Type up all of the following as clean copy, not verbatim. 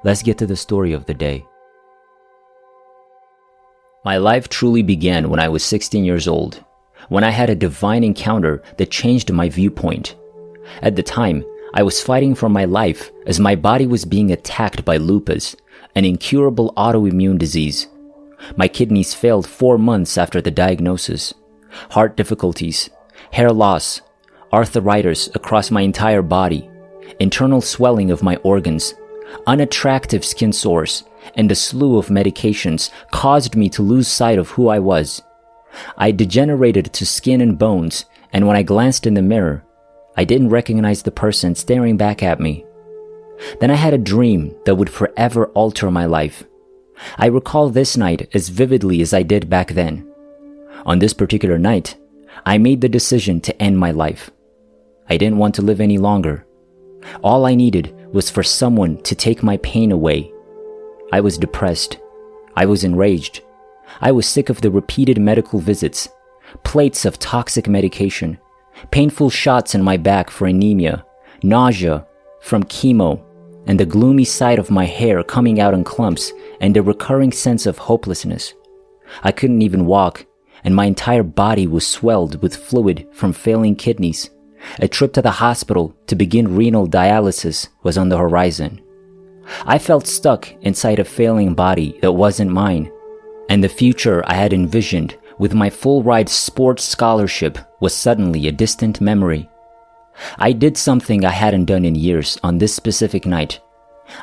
Let's get to the story of the day. My life truly began when I was 16 years old, when I had a divine encounter that changed my viewpoint. At the time, I was fighting for my life as my body was being attacked by lupus, an incurable autoimmune disease. My kidneys failed 4 months after the diagnosis. Heart difficulties, hair loss, arthritis across my entire body, internal swelling of my organs, unattractive skin sores, and a slew of medications caused me to lose sight of who I was. I degenerated to skin and bones, and when I glanced in the mirror, I didn't recognize the person staring back at me. Then I had a dream that would forever alter my life. I recall this night as vividly as I did back then. On this particular night, I made the decision to end my life. I didn't want to live any longer. All I needed was for someone to take my pain away. I was depressed. I was enraged. I was sick of the repeated medical visits, plates of toxic medication, painful shots in my back for anemia, nausea from chemo, and the gloomy sight of my hair coming out in clumps and a recurring sense of hopelessness. I couldn't even walk, and my entire body was swelled with fluid from failing kidneys. A trip to the hospital to begin renal dialysis was on the horizon. I felt stuck inside a failing body that wasn't mine, and the future I had envisioned with my full-ride sports scholarship was suddenly a distant memory. I did something I hadn't done in years on this specific night.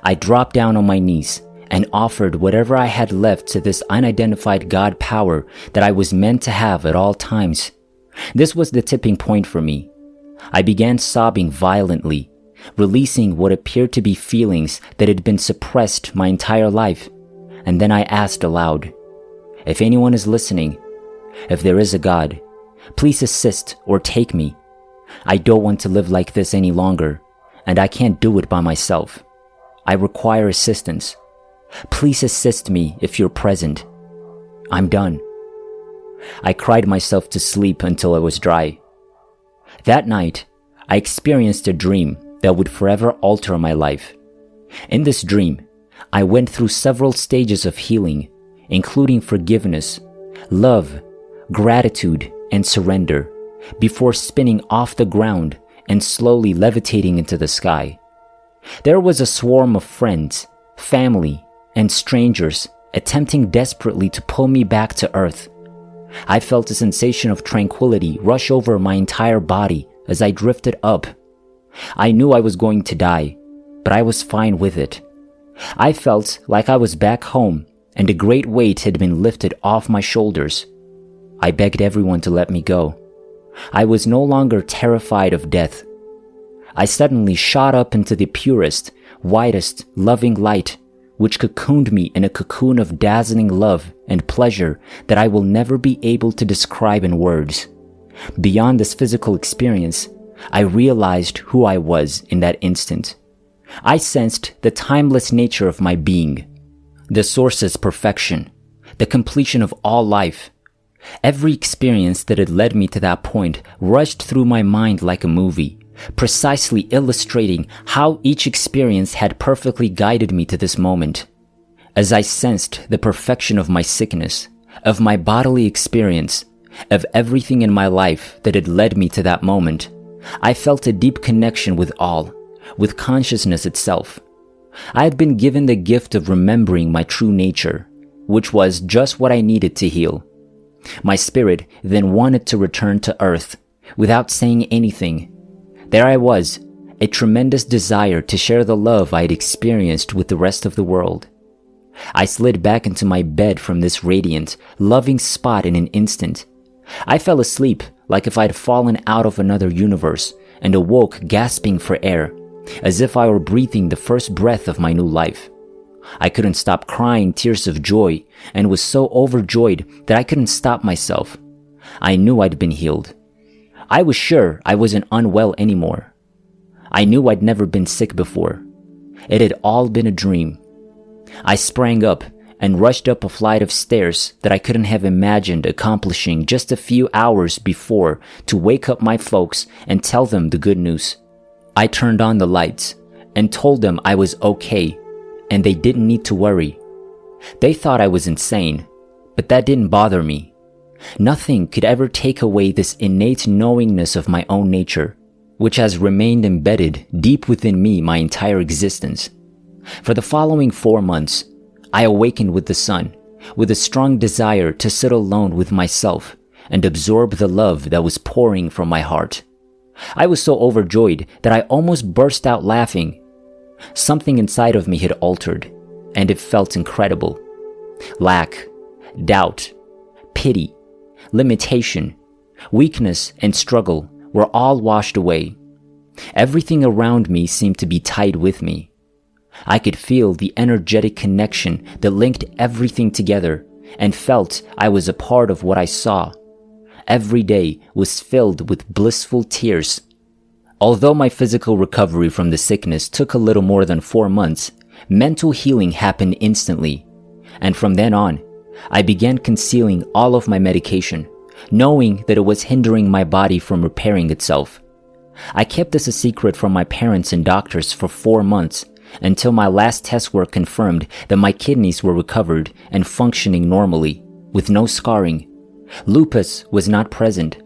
I dropped down on my knees and offered whatever I had left to this unidentified God power that I was meant to have at all times. This was the tipping point for me. I began sobbing violently, releasing what appeared to be feelings that had been suppressed my entire life. And then I asked aloud, if anyone is listening, if there is a God, please assist or take me. I don't want to live like this any longer, and I can't do it by myself. I require assistance. Please assist me if you're present. I'm done. I cried myself to sleep until I was dry. That night, I experienced a dream that would forever alter my life. In this dream, I went through several stages of healing, including forgiveness, love, gratitude, and surrender, before spinning off the ground and slowly levitating into the sky. There was a swarm of friends, family, and strangers attempting desperately to pull me back to earth. I felt a sensation of tranquility rush over my entire body as I drifted up. I knew I was going to die, but I was fine with it. I felt like I was back home and a great weight had been lifted off my shoulders. I begged everyone to let me go. I was no longer terrified of death. I suddenly shot up into the purest, whitest, loving light, which cocooned me in a cocoon of dazzling love and pleasure that I will never be able to describe in words. Beyond this physical experience, I realized who I was in that instant. I sensed the timeless nature of my being, the source's perfection, the completion of all life. Every experience that had led me to that point rushed through my mind like a movie, precisely illustrating how each experience had perfectly guided me to this moment. As I sensed the perfection of my sickness, of my bodily experience, of everything in my life that had led me to that moment, I felt a deep connection with all, with consciousness itself. I had been given the gift of remembering my true nature, which was just what I needed to heal. My spirit then wanted to return to earth without saying anything. There I was, a tremendous desire to share the love I had experienced with the rest of the world. I slid back into my bed from this radiant, loving spot in an instant. I fell asleep like if I'd fallen out of another universe and awoke gasping for air, as if I were breathing the first breath of my new life. I couldn't stop crying tears of joy and was so overjoyed that I couldn't stop myself. I knew I'd been healed. I was sure I wasn't unwell anymore. I knew I'd never been sick before. It had all been a dream. I sprang up and rushed up a flight of stairs that I couldn't have imagined accomplishing just a few hours before to wake up my folks and tell them the good news. I turned on the lights and told them I was okay, and they didn't need to worry. They thought I was insane, but that didn't bother me. Nothing could ever take away this innate knowingness of my own nature, which has remained embedded deep within me my entire existence. For the following 4 months, I awakened with the sun, with a strong desire to sit alone with myself and absorb the love that was pouring from my heart. I was so overjoyed that I almost burst out laughing. Something inside of me had altered, and it felt incredible. Lack, doubt, pity, limitation, weakness, and struggle were all washed away. Everything around me seemed to be tied with me. I could feel the energetic connection that linked everything together and felt I was a part of what I saw. Every day was filled with blissful tears. Although my physical recovery from the sickness took a little more than 4 months, mental healing happened instantly. And from then on, I began concealing all of my medication, knowing that it was hindering my body from repairing itself. I kept this a secret from my parents and doctors for 4 months, until my last tests were confirmed that my kidneys were recovered and functioning normally, with no scarring. Lupus was not present.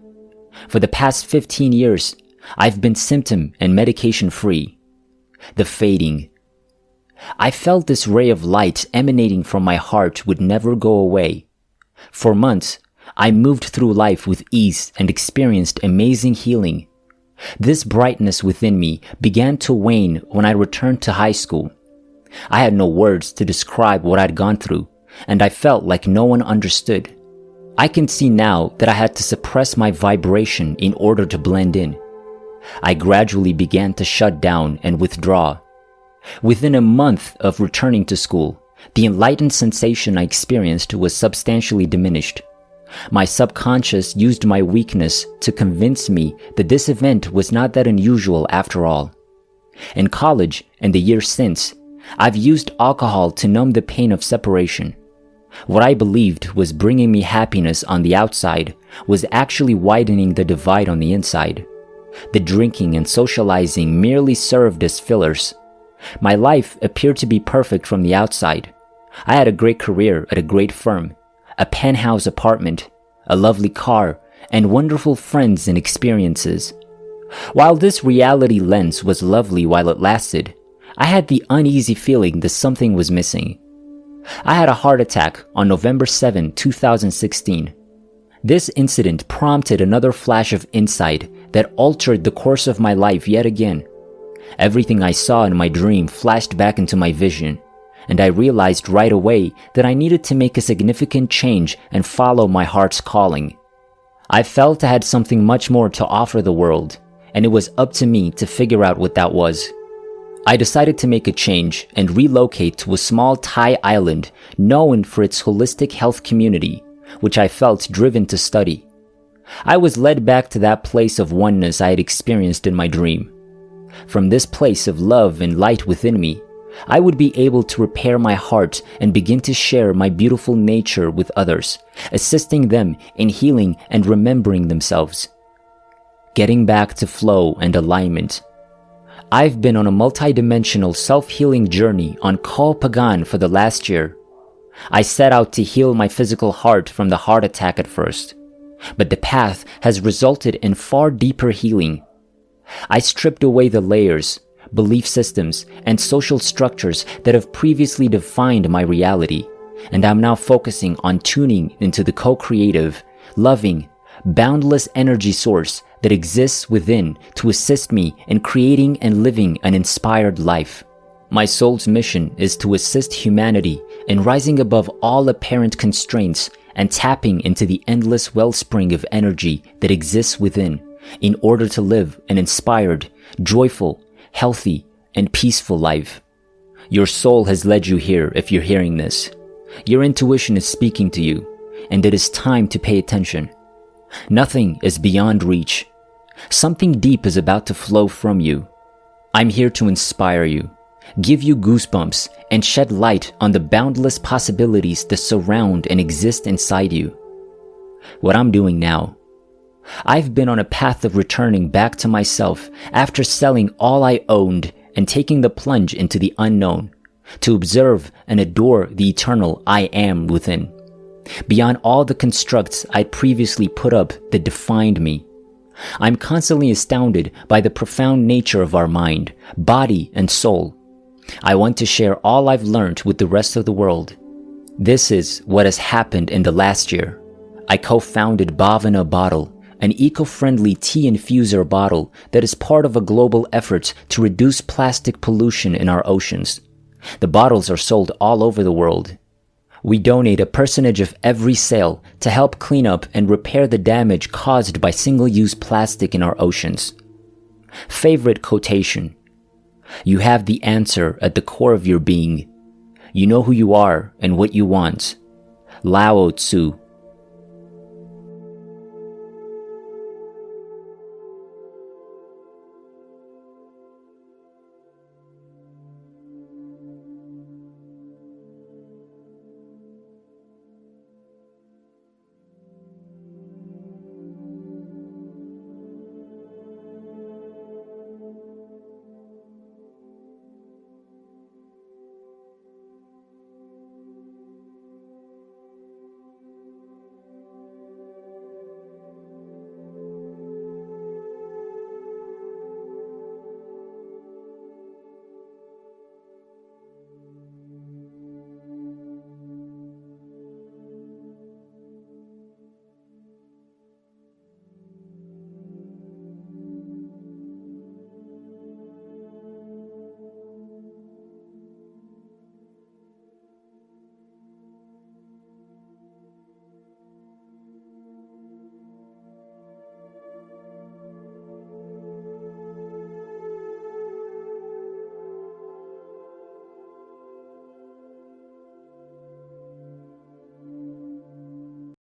For the past 15 years, I've been symptom and medication free. The fading. I felt this ray of light emanating from my heart would never go away. For months, I moved through life with ease and experienced amazing healing. This brightness within me began to wane when I returned to high school. I had no words to describe what I'd gone through, and I felt like no one understood. I can see now that I had to suppress my vibration in order to blend in. I gradually began to shut down and withdraw. Within a month of returning to school, the enlightened sensation I experienced was substantially diminished. My subconscious used my weakness to convince me that this event was not that unusual after all. In college and the years since, I've used alcohol to numb the pain of separation. What I believed was bringing me happiness on the outside was actually widening the divide on the inside. The drinking and socializing merely served as fillers. My life appeared to be perfect from the outside. I had a great career at a great firm, a penthouse apartment, a lovely car, and wonderful friends and experiences. While this reality lens was lovely while it lasted, I had the uneasy feeling that something was missing. I had a heart attack on November 7, 2016. This incident prompted another flash of insight that altered the course of my life yet again. Everything I saw in my dream flashed back into my vision, and I realized right away that I needed to make a significant change and follow my heart's calling. I felt I had something much more to offer the world, and it was up to me to figure out what that was. I decided to make a change and relocate to a small Thai island known for its holistic health community, which I felt driven to study. I was led back to that place of oneness I had experienced in my dream. From this place of love and light within me, I would be able to repair my heart and begin to share my beautiful nature with others, assisting them in healing and remembering themselves. Getting back to flow and alignment. I've been on a multidimensional self-healing journey on Koh Phangan for the last year. I set out to heal my physical heart from the heart attack at first, but the path has resulted in far deeper healing. I stripped away the layers, belief systems, and social structures that have previously defined my reality, and I'm now focusing on tuning into the co-creative, loving, boundless energy source that exists within to assist me in creating and living an inspired life. My soul's mission is to assist humanity in rising above all apparent constraints and tapping into the endless wellspring of energy that exists within in order to live an inspired, joyful, healthy, and peaceful life. Your soul has led you here if you're hearing this. Your intuition is speaking to you, and it is time to pay attention. Nothing is beyond reach. Something deep is about to flow from you. I'm here to inspire you, give you goosebumps, and shed light on the boundless possibilities that surround and exist inside you. What I'm doing now. I've been on a path of returning back to myself after selling all I owned and taking the plunge into the unknown, to observe and adore the eternal I am within, beyond all the constructs I'd previously put up that defined me. I'm constantly astounded by the profound nature of our mind, body, and soul. I want to share all I've learned with the rest of the world. This is what has happened in the last year. I co-founded Bhavana Bottle, an eco-friendly tea infuser bottle that is part of a global effort to reduce plastic pollution in our oceans. The bottles are sold all over the world. We donate a percentage of every sale to help clean up and repair the damage caused by single-use plastic in our oceans. Favorite quotation: "You have the answer at the core of your being. You know who you are and what you want." Lao Tzu.